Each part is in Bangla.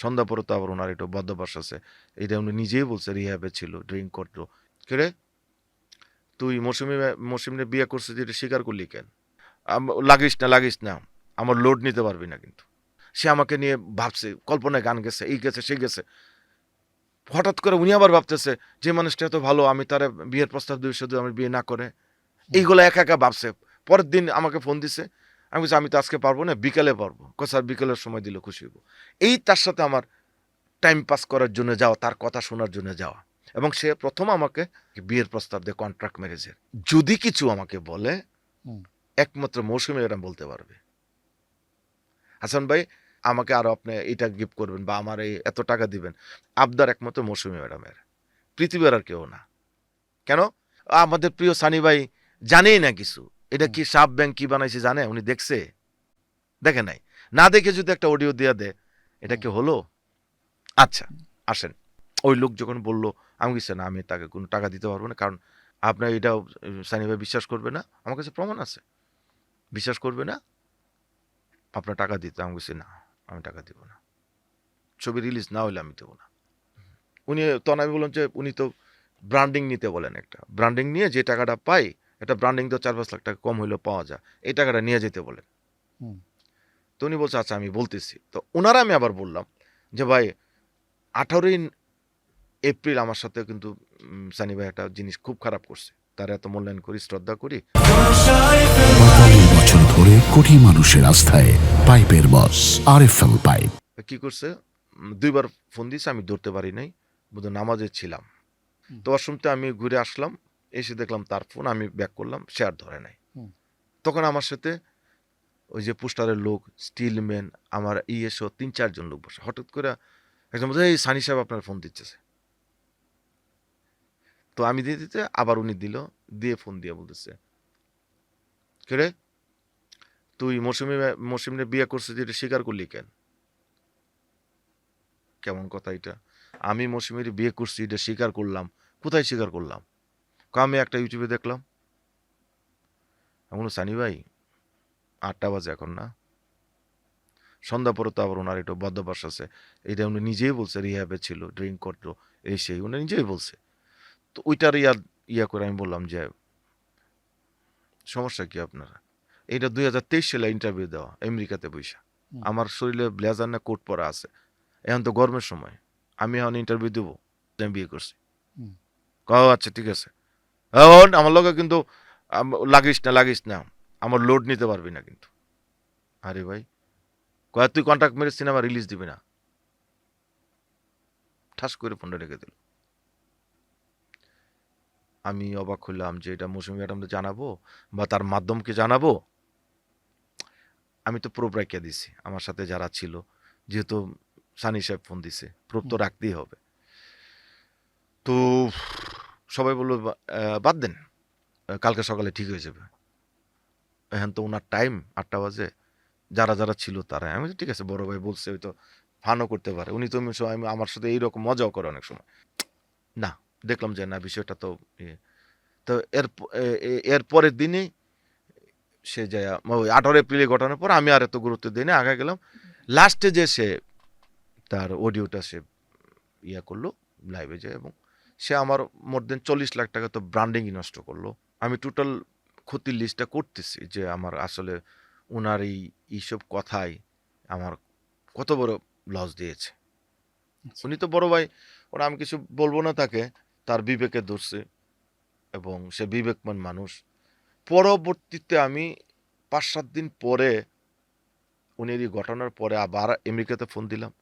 সন্ধ্যা পরে তো আবার ওনার একটু বদভ্যাস আছে। এটা উনি নিজেই বলছে রিহ্যাবে ছিল, ড্রিংক করতো। কিরে তুই মৌসুমীরে বিয়ে করছিস এটা স্বীকার করলি কেন? লাগিস না, আমার লোড নিতে পারবি না কিন্তু। সে আমাকে নিয়ে ভাবছে, কল্পনায় গান গেছে, এই গেছে সেই গেছে। হঠাৎ করে উনি আবার ভাবতেছে যে মানুষটা এত ভালো, আমি তার বিয়ের প্রস্তাব দিই শুধু আমি বিয়ে না করে। এইগুলো একা একা ভাবছে। পরের দিন আমাকে ফোন দিছে, আমি বলছি আমি তো আজকে পারবো না, বিকালে পারবো। স্যার বিকালের সময় দিলে খুশি হবো। এই তার সাথে আমার টাইম পাস করার জন্য যাওয়া, তার কথা শোনার জন্য যাওয়া। এবং সে প্রথম আমাকে বিয়ের প্রস্তাব দেয় কন্ট্রাক্ট ম্যারেজের। যদি কিছু আমাকে বলে একমাত্র মৌসুমী ম্যাডাম বলতে পারবে, হাসান ভাই আমাকে আরো আপনি এটা গিফট করবেন বা আমার এই এত টাকা দিবেন, আবদার একমাত্র মৌসুমী ম্যাডামের, পৃথিবীর আর কেউ না। কেন? আমাদের প্রিয় সানি ভাই জানেই না কিছু। এটা কি সাব ব্যাংক কি বানাইছে জানে? উনি দেখছে? দেখে নাই। না দেখে যদি একটা অডিও দিয়ে দেয়, এটা কি হলো? আচ্ছা আসেন, ওই লোক যখন বলল, আমি কিছু না, আমি তাকে কোনো টাকা দিতে পারবো না, কারণ আপনার এটাও সানি ভাই বিশ্বাস করবে না, আমার কাছে প্রমাণ আছে, বিশ্বাস করবে না আপনার টাকা দিতে। আমি কিছু না, আমি টাকা দিব না, ছবি রিলিজ না হলে আমি দেবো না। উনি তখন আমি বললাম যে উনি তো ব্র্যান্ডিং নিতে বলেন, একটা ব্র্যান্ডিং নিয়ে যে টাকাটা পাই, এটা ব্র্যান্ডিং তো 4-5 লাখ টাকা কম হইলেও পাওয়া যায়, এই টাকাটা নিয়ে যেতে বলেন। তো উনি বলছে আচ্ছা আমি বলতেছি। তো ওনারা আমি আবার বললাম যে ভাই 18ই এপ্রিল আমার সাথে কিন্তু সানি ভাই একটা জিনিস খুব খারাপ করছে, তার এত মূল্যায়ন করি, শ্রদ্ধা করি। 45 বছর ধরে কোটি মানুষের আস্থায় পাইপের বস আরএফএল পাইপ। কি করছে, 2বার ফোন দিয়েছে, আমি ধরতে পারি নাই, বোধহয় নামাজে ছিলাম। তো ওয়াশরুমতে আমি ঘুরে আসলাম, এসে দেখলাম তার ফোন, আমি ব্যাক করলাম, সে আর ধরে নাই। তখন আমার সাথে ওই যে পোস্টারের লোক, স্টিলম্যান, আমার ইএসও 3-4 জন লোক বসে। হঠাৎ করে একজন বলছে এই সানি সাহেব আপনার ফোন দিচ্ছে। তো আমি দিয়ে দিতে আবার উনি দিল, দিয়ে ফোন দিয়ে বলতেছে কে তুই মৌসুমীরে বিয়ে করছিস এটা স্বীকার করলি কেন? কেমন কথা এটা? আমি মৌসুমীর বিয়ে করছি এটা স্বীকার করলাম? কোথায় স্বীকার করলাম? আমি একটা ইউটিউবে দেখলাম। আমি বললাম সানি ভাই 8টা বাজে এখন না, সন্ধ্যা পরে তো আবার ওনার একটু বদভ্যাস আছে। এটা উনি নিজেই বলছে রিহ্যাবে ছিল, ড্রিঙ্ক করতো, এই সেই উনি নিজেই বলছে। তো ওইটার ইয়া করে আমি বললাম যে সমস্যা কি আপনারা? এইটা 2023 সালে ইন্টারভিউ দেওয়া, আমেরিকাতে বইসা। আমার শরীরে ব্লেজার না কোট পরা আছে, এখন তো গরমের সময়, আমি এখন ইন্টারভিউ দেবো আমি বিয়ে করছি। আচ্ছা ঠিক আছে, এখন আমার লগে কিন্তু লাগিস না, আমার লোড নিতে পারবি না কিন্তু। আরে ভাই কয় তুই কন্ট্রাক্ট মেরে সিনেমা রিলিজ দিবি না, ঠাস করে ফোনটা রেখে দিল। আমি অবাক হইলাম যে এটা মৌসুমী ম্যাডামকে জানাবো বা তার মাধ্যমকে জানাবো। আমি তো প্রুফ রাখিয়া দিছি আমার সাথে যারা ছিল, যেহেতু সানি সাহেব ফোন দিছে, প্রুফ তো রাখতেই হবে। তো সবাই বললো বাদ দেন, কালকে সকালে ঠিক হয়ে যাবে। এখন তো ওনার টাইম 8টা বাজে, যারা যারা ছিল তারা, আমি বলছি, ঠিক আছে বড় ভাই বলছে, ওই তো ফানও করতে পারে, উনি তো আমার সাথে এইরকম মজাও করে অনেক সময়। না, দেখলাম যে না বিষয়টা তো তো এর পরের দিনই সে যায়, ওই 18 এপ্রিলে ঘটানোর পর আমি আর এত গুরুত্ব দিই না, আগে গেলাম। লাস্টে যে সে তার অডিওটা সে ইয়া করলো লাইভে যায়, এবং সে আমার মোর দেন 40 লাখ টাকা তো ব্র্যান্ডিংই নষ্ট করলো। আমি টোটাল ক্ষতির লিস্টটা করতেছি যে আমার আসলে ওনার এইসব কথাই আমার কত বড় লস দিয়েছে। উনি তো বড় ভাই, ওরা আমি কিছু বলবো না তাকে, তার বিবেকে ধরছে এবং সে বিবেকমান মানুষ। পরবর্তীতে আমি 5-7 দিন পরে উনির এই ঘটনার পরে আবার আমেরিকাতে ফোন দিলাম,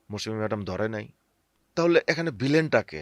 মৌসুমী ম্যাডাম ধরে নাই। তাহলে এখানে ভিলেনটাকে